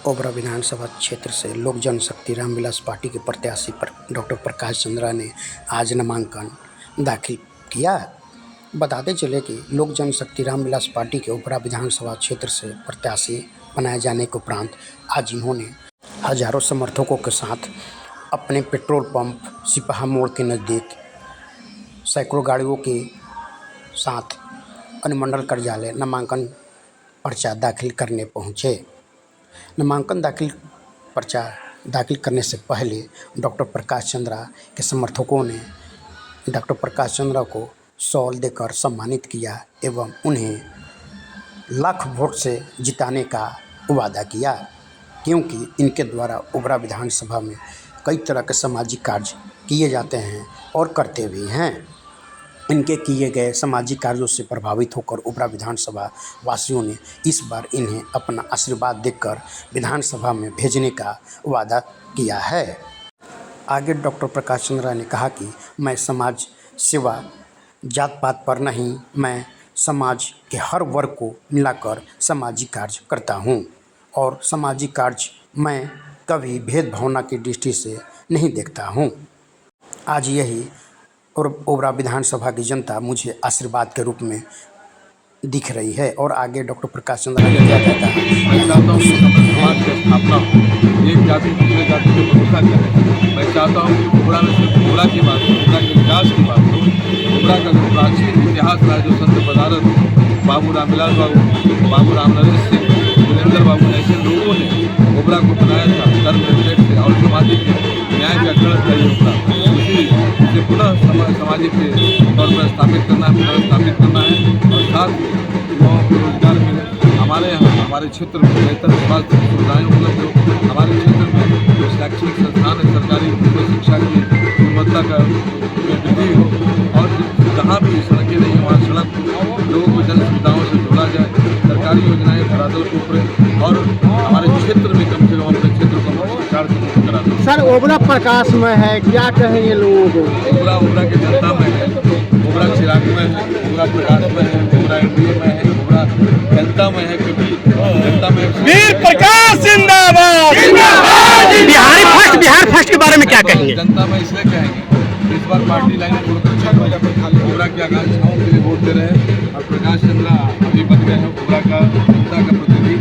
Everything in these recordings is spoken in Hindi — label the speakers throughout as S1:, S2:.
S1: ओबरा विधानसभा क्षेत्र से लोक जनशक्ति रामविलास पार्टी के प्रत्याशी डॉक्टर प्रकाश चंद्रा ने आज नामांकन दाखिल किया। बताते चले कि लोक जनशक्ति रामविलास पार्टी के ओबरा विधानसभा क्षेत्र से प्रत्याशी बनाए जाने के उपरांत आज इन्होंने हजारों समर्थकों के साथ अपने पेट्रोल पंप सिपाहा मोड़ के नज़दीक सैकड़ों गाड़ियों के साथ अनुमंडल कार्यालय नामांकन पर्चा दाखिल करने पहुँचे। नामांकन पर्चा दाखिल करने से पहले डॉक्टर प्रकाश चंद्रा के समर्थकों ने डॉक्टर प्रकाश चंद्रा को शॉल देकर सम्मानित किया एवं उन्हें लाख वोट से जिताने का वादा किया, क्योंकि इनके द्वारा ओबरा विधानसभा में कई तरह के सामाजिक कार्य किए जाते हैं और करते भी हैं। इनके किए गए सामाजिक कार्यों से प्रभावित होकर ओबरा विधानसभा वासियों ने इस बार इन्हें अपना आशीर्वाद देकर विधानसभा में भेजने का वादा किया है। आगे डॉक्टर प्रकाश चंद्रा ने कहा कि मैं समाज सेवा जात पात पर नहीं, मैं समाज के हर वर्ग को मिलाकर सामाजिक कार्य करता हूं और सामाजिक कार्य मैं कभी भेदभावना की दृष्टि से नहीं देखता हूं। आज यही और ओबरा विधानसभा की जनता मुझे आशीर्वाद के रूप में दिख रही है। और आगे डॉक्टर प्रकाश चंद्रा ने क्या कहता है,
S2: मैं चाहता हूँ कि समाज की स्थापना हो, एक जाति दूसरे जाति पे भरोसा करे। मैं चाहता हूँ कि ओबरा में सिर्फ ओबरा की बात हो, ओबरा के विकास की बात हो। ओबरा का जो प्राचीन इतिहास रहा है, जो संत पदारथ बाबू रामविलास बाबू राम नरेश सिंह, सुरेंद्र बाबू ऐसे लोगों ने ओबरा को बनाया था धर्मनिरपेक्ष से और सामाजिक न्याय का कड़क सहयोग था। इसे पुनः सामाजिक तौर पर स्थापित करना है, पुनर्स्थापित करना है और साथ युवाओं को रोजगार मिले। हमारे यहाँ हमारे क्षेत्र में बेहतर स्वास्थ्य सुविधाएँ उपलब्ध हो, हमारे क्षेत्र में जो शैक्षणिक संस्थान है सरकारी शिक्षा की गुणवत्ता का वृद्धि हो और जहाँ भी सड़कें नहीं है वहाँ सड़क लोगों को जन सुविधाओं से जोड़ा जाए, सरकारी योजनाएँ धरातल को ऊपरे और हमारे क्षेत्र में कम से कम अपने क्षेत्र को भ्रष्टाचार से मुक्त करा दें।
S3: सर, ओबरा प्रकाश में है, क्या कहेंगे लोगों को?
S2: ओबरा के जनता में है, ओबरा चिराग में है, ओबरा प्रकाश में है, ओबरा एनडीए में है, ओबरा जनता में है, क्योंकि जनता में
S3: वीर प्रकाश जिंदाबाद जिंदाबाद। बिहार फर्स्ट के बारे में क्या कहेंगे?
S2: जनता में इसलिए कहेंगे इस बार पार्टी लाइन ओबरा की आकांक्षाओं के लिए वोट दे रहे हैं और प्रकाश चंद्रा अभी बन गए हैं ओबरा का जनता का प्रतिनिधि।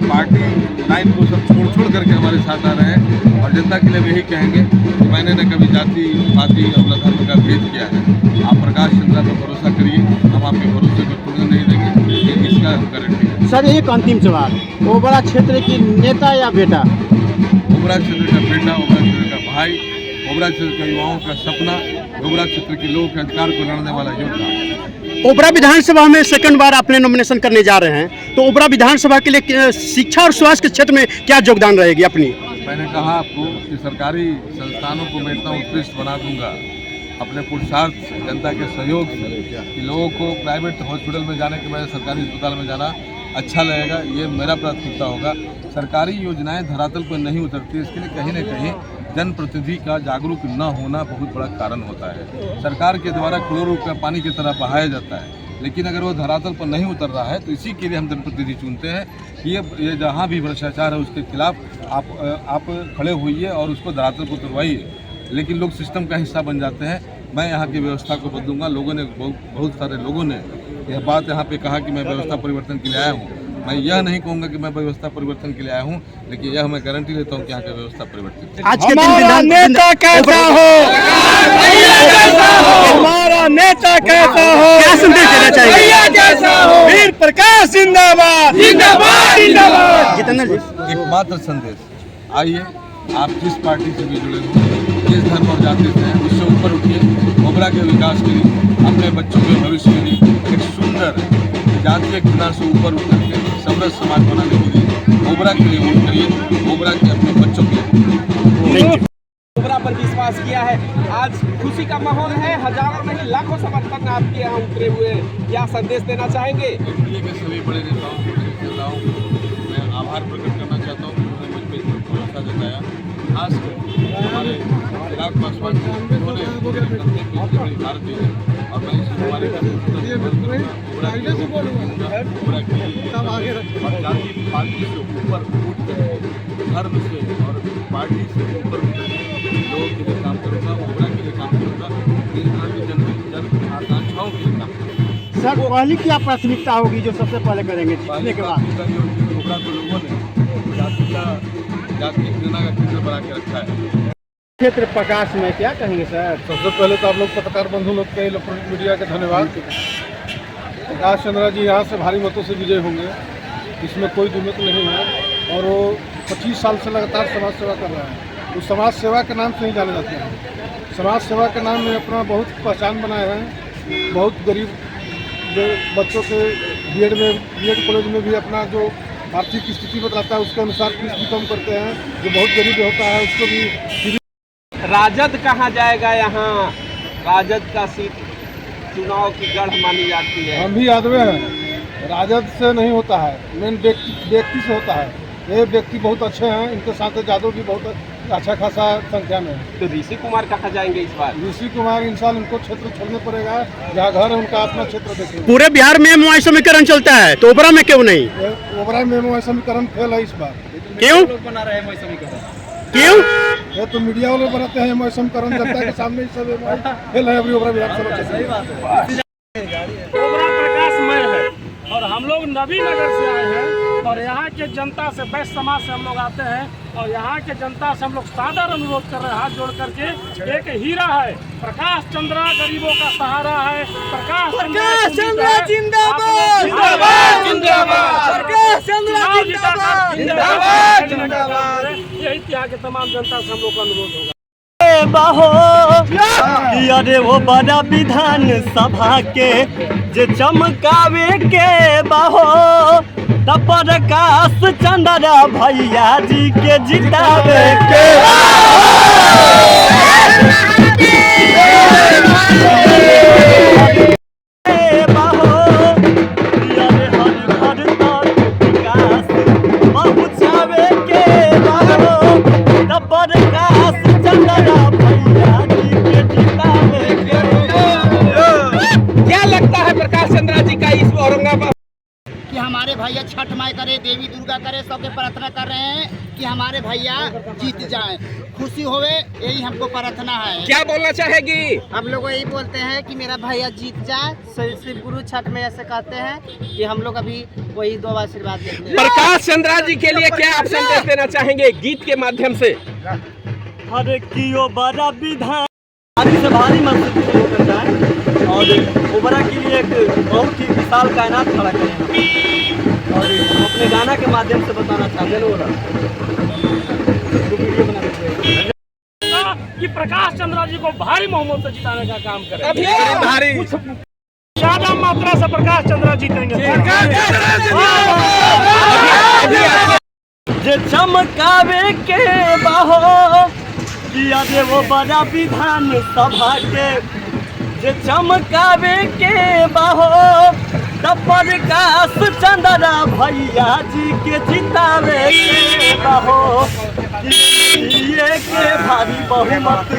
S2: पार्टी लाइन को सब छोड़ करके हमारे साथ आ रहे हैं और जनता के लिए भी यही कहेंगे कि मैंने न कभी जाति पाति और धर्म का भेद किया है। आप प्रकाश चंद्रा पर भरोसा करिए, हम आपके भरोसे को तोड़ने नहीं देंगे, इसका हम गारंटी है।
S3: सर, एक अंतिम सवाल, ओबरा क्षेत्र की नेता या बेटा?
S2: ओबरा क्षेत्र का बेटा, ओबरा क्षेत्र का भाई, ओबरा क्षेत्र के युवाओं का सपना, ओबरा क्षेत्र के लोगों के अधिकार को लड़ने वाला योद्धा।
S3: ओबरा विधानसभा में सेकंड बार अपने नॉमिनेशन करने जा रहे हैं, तो ओबरा विधानसभा के लिए शिक्षा और स्वास्थ्य के क्षेत्र में क्या योगदान रहेगी अपनी?
S2: मैंने कहा आपको कि सरकारी संस्थानों को मैं इतना उत्कृष्ट बना दूंगा अपने पुरुषार्थ से, जनता के सहयोग से, कि लोगों को प्राइवेट हॉस्पिटल में जाने के बजाय सरकारी अस्पताल में जाना अच्छा लगेगा। ये मेरा प्राथमिकता होगा। सरकारी योजनाएं धरातल पर नहीं उतरती, इसके लिए कहीं न कहीं जनप्रतिनिधि का जागरूक न होना बहुत बड़ा कारण होता है। सरकार के द्वारा करोड़ों रुपया पानी की तरह बहाया जाता है, लेकिन अगर वो धरातल पर नहीं उतर रहा है तो इसी के लिए हम जनप्रतिनिधि चुनते हैं कि ये जहाँ भी भ्रष्टाचार है उसके खिलाफ आप खड़े होइए और उसको धरातल पर उतरवाइए। लेकिन लोग सिस्टम का हिस्सा बन जाते हैं। मैं यहाँ की व्यवस्था को बदलूंगा। लोगों ने बहुत सारे लोगों ने यह बात यहाँ पे कहा कि मैं व्यवस्था परिवर्तन के लिए आया हूँ। मैं यह नहीं कहूँगा कि मैं व्यवस्था परिवर्तन के लिए आया हूँ, लेकिन यह मैं गारंटी देता हूँ कि यहाँ का व्यवस्था परिवर्तित।
S3: आज के दिन नेता कैसा हो, हमारा नेता कैसा हो, क्या संदेश देना चाहिए? वीर प्रकाश जिंदाबाद जिंदाबाद जिंदाबाद। जितेंद्र जी,
S2: एक मात्र संदेश, आइए आप जिस पार्टी से भी जुड़े हो, जिस धर्म और जाति से हैं, उससे ऊपर उठिए। ओबरा के विकास के लिए, अपने बच्चों के भविष्य के लिए एक सुंदर जातीय किनार से ऊपर उठ करके समृद्ध समाज बनाने के लिए ओबरा के लिए वोट करिए, ओबरा के अपने बच्चों के लिए।
S4: ओबरा पर विश्वास किया है। आज खुशी का माहौल है, हजारों नहीं लाखों समर्थक आपके यहाँ उतरे हुए, क्या संदेश देना चाहेंगे?
S2: एनडीए के सभी बड़े नेताओं मैं आभार प्रकट करना चाहता हूँ, उन्होंने मुझ पर भरोसा जताया। खासकर हमारे चिराग पासवान जी, उन्होंने बड़ी भारत दी है और मैं इस हमारे कोबरा के लिए और जाति पार्टी से ऊपर उठ कर धर्म से और पार्टी से ऊपर उठ कर लोगों के लिए काम करूँगा, कोबरा के लिए काम करूँगा, जन आकांक्षाओं के लिए काम करूँगा।
S3: सर पहली क्या प्राथमिकता होगी जो सबसे पहले करेंगे जीतने के बाद?
S2: कोबरा को लोगों ने जाति घृणा का केंद्र बना के रखा है।
S3: क्षेत्र प्रकाश में क्या कहेंगे सर?
S5: सबसे पहले तो आप लोग पत्रकार बंधु लोग के इलेक्ट्रॉनिक मीडिया के धन्यवाद। प्रकाश चंद्रा जी यहाँ से भारी मतों से विजय होंगे, इसमें कोई दुमत नहीं है। और वो 25 साल से लगातार समाज सेवा कर रहा है। उस समाज सेवा के नाम से ही जाने जाते हैं। समाज सेवा के नाम में अपना बहुत पहचान बनाए हैं। बहुत गरीब जो बच्चों के बीएड कॉलेज में भी अपना जो आर्थिक स्थिति बताता है उसके अनुसार फीस भी कम करते हैं। जो बहुत गरीब होता है उसको भी।
S4: राजद कहाँ जाएगा? यहाँ राजद का सीट चुनाव की गढ़ मानी जाती है।
S5: हम भी यादव हैं, राजद से नहीं होता है, मेन व्यक्ति से होता है। ये व्यक्ति बहुत अच्छे हैं, इनके साथ यादव भी बहुत अच्छा खासा संख्या में है।
S4: तो ऋषि कुमार कहाँ जाएंगे इस बार?
S5: ऋषि कुमार इन साल उनको क्षेत्र छोड़ने पड़ेगा, जहाँ घर है उनका अपना क्षेत्र देखेंगे।
S3: पूरे बिहार में एमओआई समीकरण चलता है तो ओबरा में क्यों नहीं?
S5: ओबरा में एमओआई समीकरण फेल है इस बार।
S3: क्यों
S4: बना रहे हैं समीकरण?
S3: क्यों?
S5: ये तो मीडिया वाले बनाते हैं एमओआई समीकरण, जनता के सामने ही सब एमओआई फेल है। अभी ओबरा विधानसभा सही बात है।
S6: कोबरा प्रकाशमय है और हम लोग नबीनगर से आए हैं और यहाँ के जनता से वैश्य समाज से हम लोग आते हैं और यहाँ के जनता से हम लोग सादर अनुरोध कर रहे हैं, हाथ जोड़ करके। एक हीरा है प्रकाश चंद्रा, गरीबों का सहारा है। प्रकाश चंद्रा जिंदाबाद, जिंदाबाद, जिंदाबाद। प्रकाश चंद्रा जिंदाबाद, जिंदाबाद। यही यहाँ के तमाम जनता से हम लोग का अनुरोध होगा।
S3: बाहो अरे वो बड़ा विधान सभा के जे चमकावे के बाहो तब प्रकाश चंद्रा भैया जी के जितावे के बाहो अरे हर घर तक विकास पहुँचावे के बाहो तब प्रकाश
S4: क्या लगता है प्रकाश चंद्रा जी का इस औरंगाबाद
S7: कि हमारे भैया छठ माई करे, देवी दुर्गा करे, सबके प्रार्थना कर रहे हैं कि हमारे भैया जीत जाएं, खुशी होवे, यही हमको प्रार्थना है।
S4: क्या बोलना चाहेगी?
S7: हम लोग यही बोलते हैं कि मेरा भैया जीत जाए। शिव गुरु छठ में ऐसे कहते हैं कि हम लोग अभी वही दो आशीर्वाद देते हैं।
S4: प्रकाश चंद्रा जी के लिए क्या आप संदेश देना चाहेंगे गीत के माध्यम से?
S3: हर कियो बड़ा विधान भारी से भारी मत होकर जाए और ओबरा के लिए एक बहुत ही विशाल कायनात खड़ा करें और अपने गाना के माध्यम से बताना चाहते हैं
S6: कि प्रकाश चंद्रा जी को भारी बहुमत से जिताने का काम करें।
S4: अभी भारी
S6: ज्यादा मात्रा से प्रकाश चंद्रा जीतेंगे।
S3: जे चमकावे के बाहो अरे वो बड़ा विधान सभा के जे चमकावे के बाहो तब प्रकाश चंद्रा भैया जी के जितावे के बाहो ये के भारी बहुमत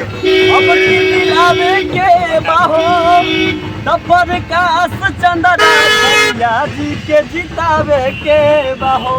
S3: अब दिलावे के बाहो तब प्रकाश चंद्रा भैया जी के जितावे के बाहो।